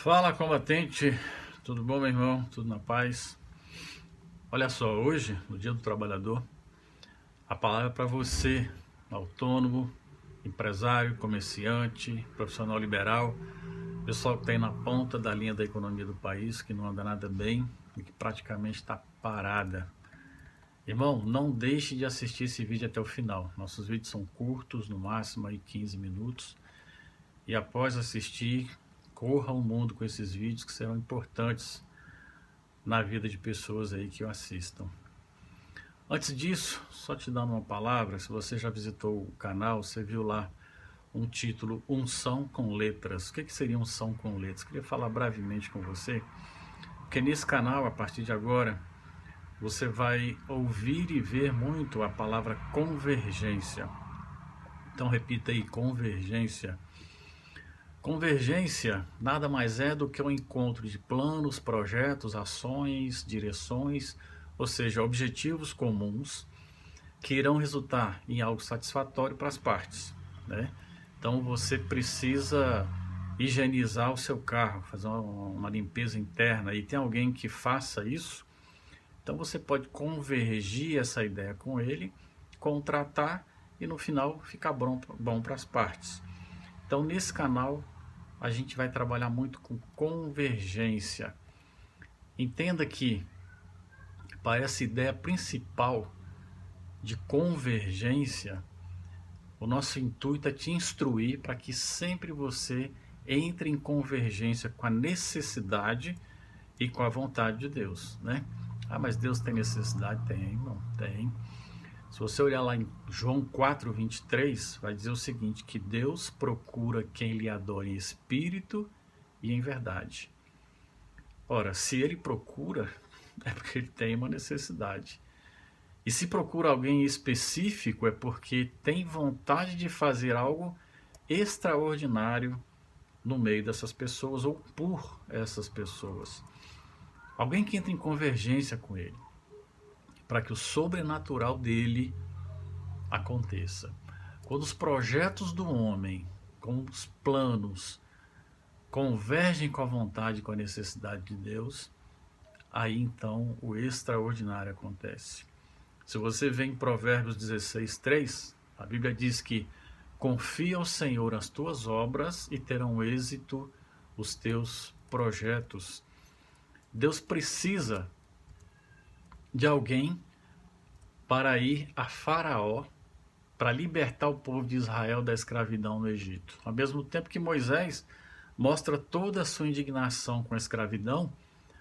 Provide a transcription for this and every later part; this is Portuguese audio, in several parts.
Fala, combatente, tudo bom, meu irmão? Tudo na paz? Olha só, hoje, no Dia do Trabalhador, a palavra é para você, autônomo, empresário, comerciante, profissional liberal, pessoal que está aí na ponta da linha da economia do país, que não anda nada bem e que praticamente está parada. Irmão, não deixe de assistir esse vídeo até o final. Nossos vídeos são curtos, no máximo aí 15 minutos. E após assistir, corra o mundo com esses vídeos que serão importantes na vida de pessoas aí que o assistam. Antes disso, só te dando uma palavra, se você já visitou o canal, você viu lá um título, Unção com Letras. O que seria unção com letras? Queria falar brevemente com você, porque nesse canal, a partir de agora, você vai ouvir e ver muito a palavra convergência. Então repita aí, convergência. Convergência nada mais é do que o encontro de planos, projetos, ações, direções, ou seja, objetivos comuns que irão resultar em algo satisfatório para as partes, né? Então você precisa higienizar o seu carro, fazer uma limpeza interna e tem alguém que faça isso, então você pode convergir essa ideia com ele, contratar e no final ficar bom para as partes. Então nesse canal a gente vai trabalhar muito com convergência. Entenda que para essa ideia principal de convergência, o nosso intuito é te instruir para que sempre você entre em convergência com a necessidade e com a vontade de Deus, né? Ah, mas Deus tem necessidade? Tem, não tem. Se você olhar lá em João 4:23, vai dizer o seguinte, que Deus procura quem lhe adore em espírito e em verdade. Ora, se ele procura, é porque ele tem uma necessidade. E se procura alguém específico, é porque tem vontade de fazer algo extraordinário no meio dessas pessoas ou por essas pessoas. Alguém que entra em convergência com ele, para que o sobrenatural dele aconteça. Quando os projetos do homem, com os planos, convergem com a vontade, com a necessidade de Deus, aí então o extraordinário acontece. Se você vê em Provérbios 16:3, a Bíblia diz que confia ao Senhor as tuas obras e terão êxito os teus projetos. Deus precisa de alguém para ir a Faraó para libertar o povo de Israel da escravidão no Egito. Ao mesmo tempo que Moisés mostra toda a sua indignação com a escravidão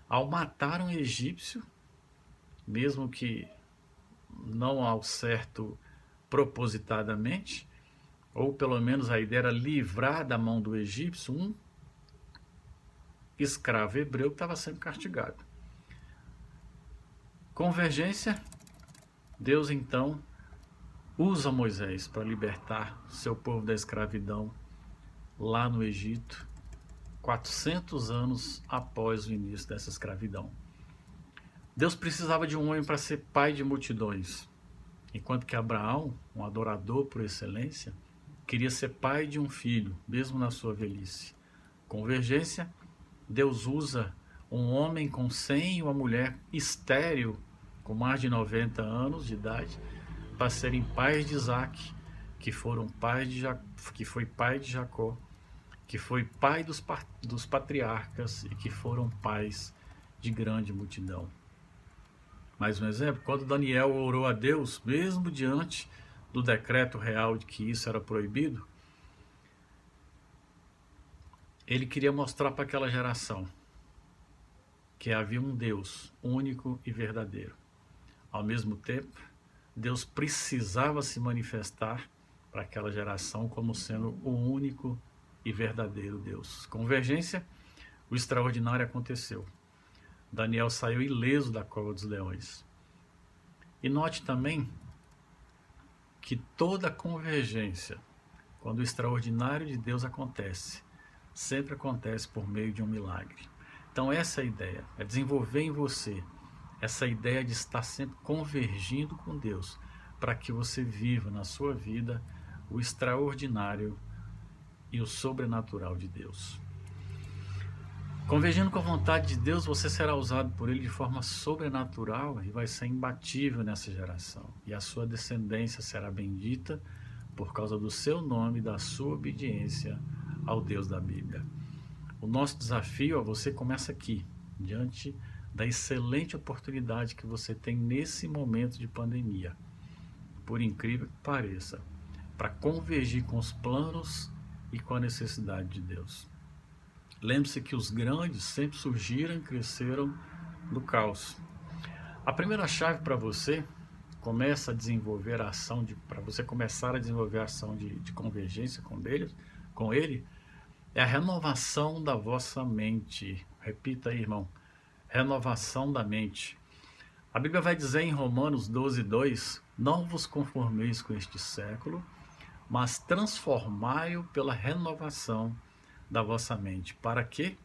ao matar um egípcio, mesmo que não ao certo propositadamente, ou pelo menos a ideia era livrar da mão do egípcio um escravo hebreu que estava sendo castigado. Convergência, Deus então usa Moisés para libertar seu povo da escravidão lá no Egito, 400 anos após o início dessa escravidão. Deus precisava de um homem para ser pai de multidões, enquanto que Abraão, um adorador por excelência, queria ser pai de um filho, mesmo na sua velhice. Convergência, Deus usa um homem com 100 e uma mulher estéril, com mais de 90 anos de idade, para serem pais de Isaac, que foi pai de Jacó, que foi pai dos patriarcas e que foram pais de grande multidão. Mais um exemplo, quando Daniel orou a Deus, mesmo diante do decreto real de que isso era proibido, ele queria mostrar para aquela geração que havia um Deus único e verdadeiro. Ao mesmo tempo, Deus precisava se manifestar para aquela geração como sendo o único e verdadeiro Deus. Convergência, o extraordinário aconteceu. Daniel saiu ileso da cova dos leões. E note também que toda convergência, quando o extraordinário de Deus acontece, sempre acontece por meio de um milagre. Então essa é a ideia, é desenvolver em você essa ideia de estar sempre convergindo com Deus, para que você viva na sua vida o extraordinário e o sobrenatural de Deus. Convergindo com a vontade de Deus, você será usado por Ele de forma sobrenatural e vai ser imbatível nessa geração. E a sua descendência será bendita por causa do seu nome e da sua obediência ao Deus da Bíblia. O nosso desafio a você começa aqui, diante da excelente oportunidade que você tem nesse momento de pandemia, por incrível que pareça, para convergir com os planos e com a necessidade de Deus. Lembre-se que os grandes sempre surgiram e cresceram do caos. A primeira chave para você começa a desenvolver a ação para você começar a desenvolver a ação de convergência com ele, é a renovação da vossa mente. Repita aí, irmão. Renovação da mente. A Bíblia vai dizer em Romanos 12:2, não vos conformeis com este século, mas transformai-o pela renovação da vossa mente. Para quê?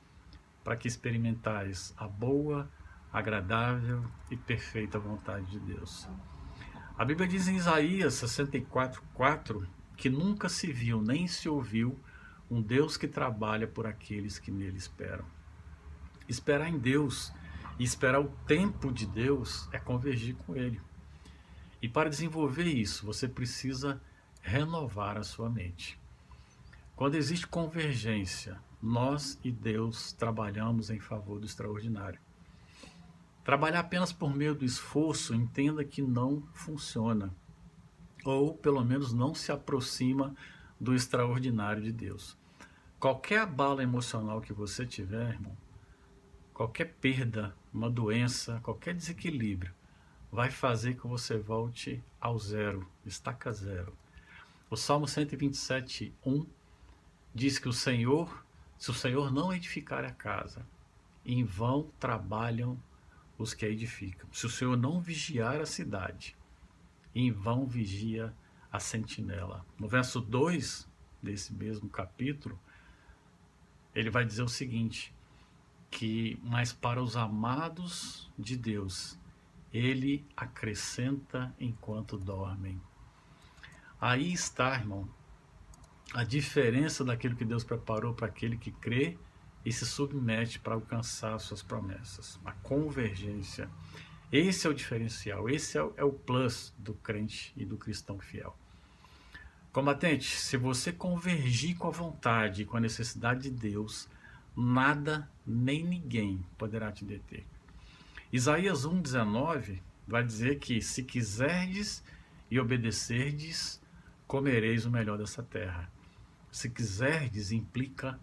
Para que experimentais a boa, agradável e perfeita vontade de Deus. A Bíblia diz em Isaías 64:4 que nunca se viu nem se ouviu um Deus que trabalha por aqueles que nele esperam. Esperar em Deus e esperar o tempo de Deus é convergir com Ele. E para desenvolver isso, você precisa renovar a sua mente. Quando existe convergência, nós e Deus trabalhamos em favor do extraordinário. Trabalhar apenas por meio do esforço, entenda que não funciona. Ou, pelo menos, não se aproxima do extraordinário de Deus. Qualquer abalo emocional que você tiver, irmão, qualquer perda, uma doença, qualquer desequilíbrio, vai fazer que você volte ao zero, estaca zero. O Salmo 127:1 diz que se o Senhor não edificar a casa, em vão trabalham os que a edificam. Se o Senhor não vigiar a cidade, em vão vigia a sentinela. No verso 2 desse mesmo capítulo, ele vai dizer o seguinte, mas para os amados de Deus, Ele acrescenta enquanto dormem. Aí está, irmão, a diferença daquilo que Deus preparou para aquele que crê e se submete para alcançar suas promessas. A convergência. Esse é o diferencial, esse é o plus do crente e do cristão fiel. Combatente, se você convergir com a vontade e com a necessidade de Deus, nada nem ninguém poderá te deter. Isaías 1:19 vai dizer que se quiserdes e obedecerdes, comereis o melhor dessa terra. Se quiserdes implica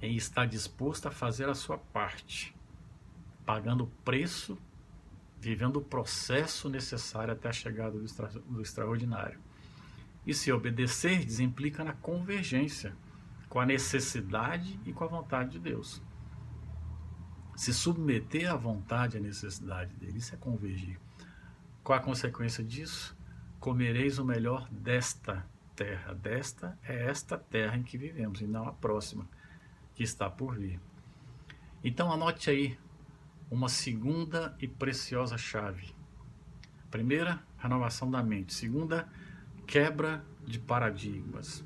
em estar disposto a fazer a sua parte, pagando o preço, vivendo o processo necessário até a chegada do extraordinário. E se obedecerdes implica na convergência com a necessidade e com a vontade de Deus. Se submeter à vontade e à necessidade dele, isso é convergir. Qual a consequência disso? Comereis o melhor desta terra. Desta é esta terra em que vivemos e não a próxima que está por vir. Então anote aí uma segunda e preciosa chave. Primeira, renovação da mente. Segunda, quebra de paradigmas.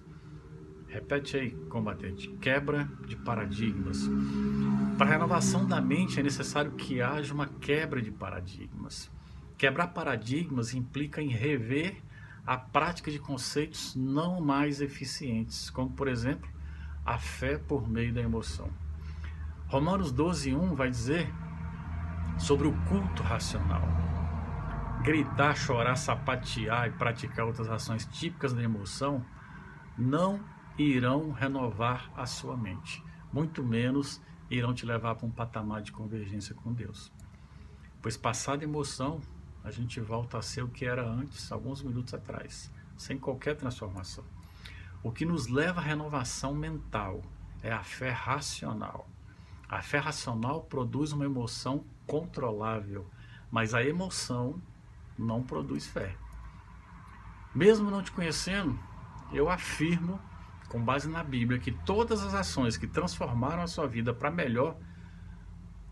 Repete aí, combatente. Quebra de paradigmas. Para a renovação da mente é necessário que haja uma quebra de paradigmas. Quebrar paradigmas implica em rever a prática de conceitos não mais eficientes, como, por exemplo, a fé por meio da emoção. Romanos 12:1 vai dizer sobre o culto racional. Gritar, chorar, sapatear e praticar outras ações típicas da emoção não irão renovar a sua mente. Muito menos irão te levar para um patamar de convergência com Deus. Pois passada emoção, a gente volta a ser o que era antes, alguns minutos atrás, sem qualquer transformação. O que nos leva à renovação mental é a fé racional. A fé racional produz uma emoção controlável, mas a emoção não produz fé. Mesmo não te conhecendo, eu afirmo, com base na Bíblia, que todas as ações que transformaram a sua vida para melhor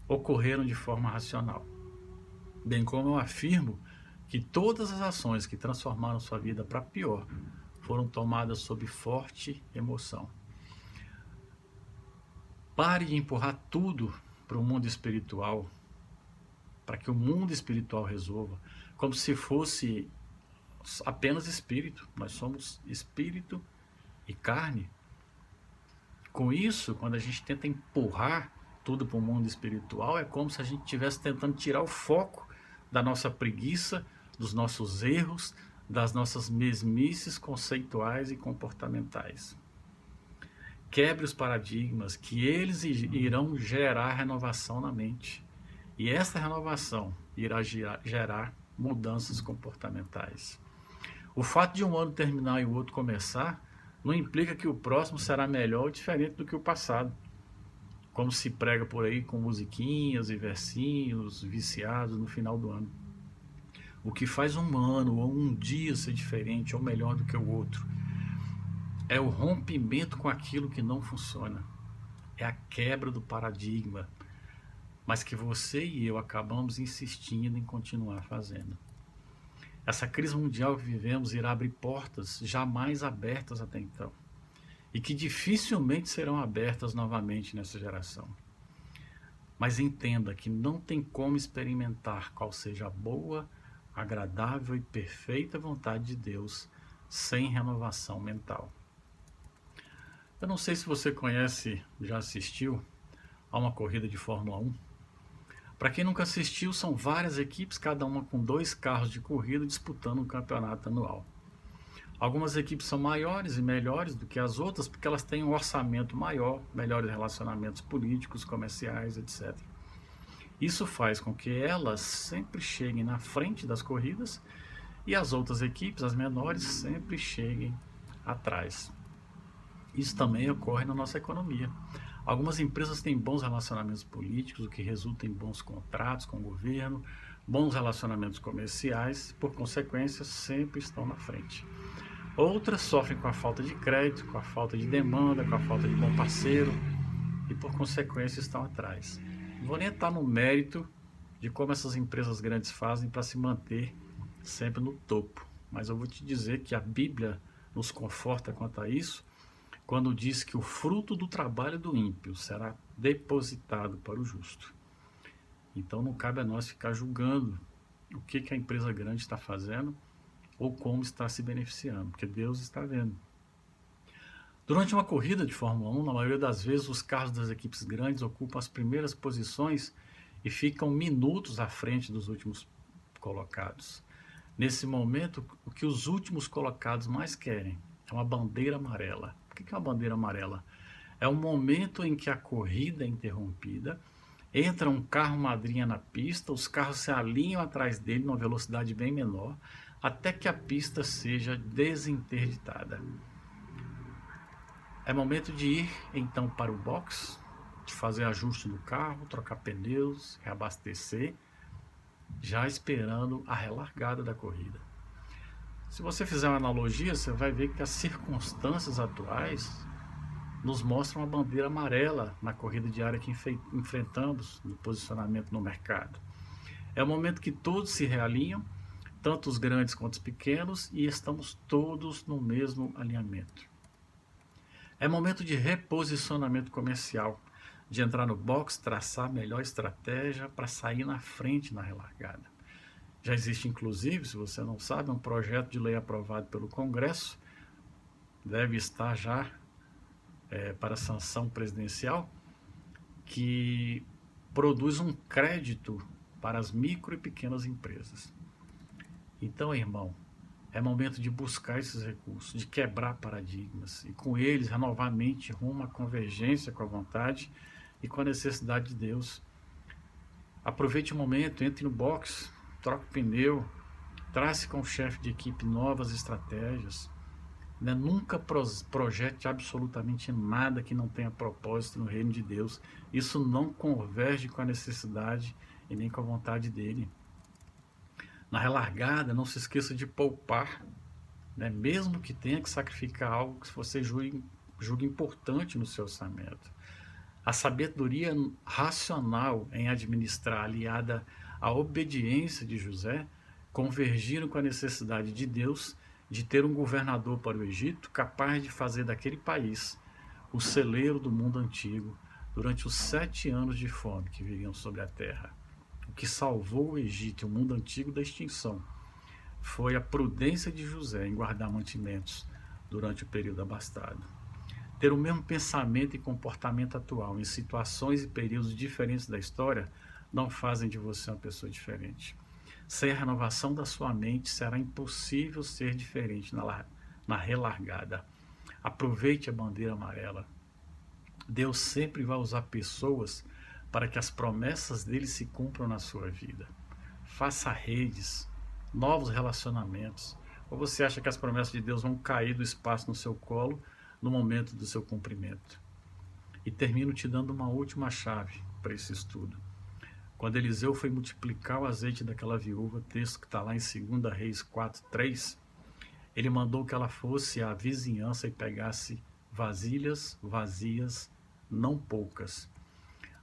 ocorreram de forma racional. Bem como eu afirmo que todas as ações que transformaram a sua vida para pior foram tomadas sob forte emoção. Pare de empurrar tudo para o mundo espiritual, para que o mundo espiritual resolva, como se fosse apenas espírito. Nós somos espírito e carne. Com isso, quando a gente tenta empurrar tudo para o mundo espiritual, é como se a gente estivesse tentando tirar o foco da nossa preguiça, dos nossos erros, das nossas mesmices conceituais e comportamentais. Quebre os paradigmas, que eles irão gerar renovação na mente. E essa renovação irá gerar mudanças comportamentais. O fato de um ano terminar e o outro começar não implica que o próximo será melhor ou diferente do que o passado, como se prega por aí com musiquinhas e versinhos viciados no final do ano. O que faz um ano ou um dia ser diferente ou melhor do que o outro é o rompimento com aquilo que não funciona, é a quebra do paradigma, mas que você e eu acabamos insistindo em continuar fazendo. Essa crise mundial que vivemos irá abrir portas jamais abertas até então, e que dificilmente serão abertas novamente nessa geração. Mas entenda que não tem como experimentar qual seja a boa, agradável e perfeita vontade de Deus sem renovação mental. Eu não sei se você conhece, já assistiu a uma corrida de Fórmula 1. Para quem nunca assistiu, são várias equipes, cada uma com 2 carros de corrida disputando um campeonato anual. Algumas equipes são maiores e melhores do que as outras porque elas têm um orçamento maior, melhores relacionamentos políticos, comerciais, etc. Isso faz com que elas sempre cheguem na frente das corridas e as outras equipes, as menores, sempre cheguem atrás. Isso também ocorre na nossa economia. Algumas empresas têm bons relacionamentos políticos, o que resulta em bons contratos com o governo, bons relacionamentos comerciais, por consequência, sempre estão na frente. Outras sofrem com a falta de crédito, com a falta de demanda, com a falta de bom parceiro e, por consequência, estão atrás. Não vou nem entrar no mérito de como essas empresas grandes fazem para se manter sempre no topo, mas eu vou te dizer que a Bíblia nos conforta quanto a isso, quando diz que o fruto do trabalho do ímpio será depositado para o justo. Então não cabe a nós ficar julgando o que a empresa grande está fazendo ou como está se beneficiando, porque Deus está vendo. Durante uma corrida de Fórmula 1, na maioria das vezes, os carros das equipes grandes ocupam as primeiras posições e ficam minutos à frente dos últimos colocados. Nesse momento, o que os últimos colocados mais querem é uma bandeira amarela. O que é uma bandeira amarela? É um momento em que a corrida é interrompida, entra um carro madrinha na pista, os carros se alinham atrás dele numa velocidade bem menor, até que a pista seja desinterditada. É momento de ir então para o box, de fazer ajuste no carro, trocar pneus, reabastecer, já esperando a relargada da corrida. Se você fizer uma analogia, você vai ver que as circunstâncias atuais nos mostram uma bandeira amarela na corrida diária que enfrentamos no posicionamento no mercado. É o momento que todos se realinham, tanto os grandes quanto os pequenos, e estamos todos no mesmo alinhamento. É momento de reposicionamento comercial, de entrar no box, traçar a melhor estratégia para sair na frente na relargada. Já existe, inclusive, se você não sabe, um projeto de lei aprovado pelo Congresso, deve estar já para sanção presidencial, que produz um crédito para as micro e pequenas empresas. Então, irmão, é momento de buscar esses recursos, de quebrar paradigmas e com eles renovar a mente rumo à convergência com a vontade e com a necessidade de Deus. Aproveite o momento, entre no box, troque o pneu, trace com o chefe de equipe novas estratégias. Nunca projete absolutamente nada que não tenha propósito no reino de Deus. Isso não converge com a necessidade e nem com a vontade dele. Na relargada, não se esqueça de poupar, mesmo que tenha que sacrificar algo que você julgue importante no seu orçamento. A sabedoria racional em administrar, aliada à obediência de José, convergiram com a necessidade de Deus de ter um governador para o Egito capaz de fazer daquele país o celeiro do mundo antigo, durante os 7 anos de fome que viriam sobre a terra. O que salvou o Egito e o mundo antigo da extinção foi a prudência de José em guardar mantimentos durante o período abastado. Ter o mesmo pensamento e comportamento atual em situações e períodos diferentes da história não fazem de você uma pessoa diferente. Sem a renovação da sua mente, será impossível ser diferente na relargada. Aproveite a bandeira amarela. Deus sempre vai usar pessoas para que as promessas dele se cumpram na sua vida. Faça redes, novos relacionamentos. Ou você acha que as promessas de Deus vão cair do espaço no seu colo no momento do seu cumprimento? E termino te dando uma última chave para esse estudo. Quando Eliseu foi multiplicar o azeite daquela viúva, texto que está lá em 2 Reis 4:3, ele mandou que ela fosse à vizinhança e pegasse vasilhas vazias, não poucas.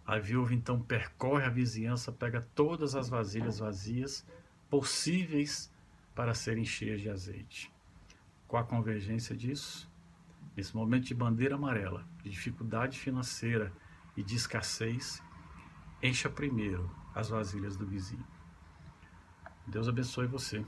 A viúva então percorre a vizinhança, pega todas as vasilhas vazias possíveis para serem cheias de azeite. Qual a convergência disso? Nesse momento de bandeira amarela, de dificuldade financeira e de escassez, encha primeiro as vasilhas do vizinho. Deus abençoe você.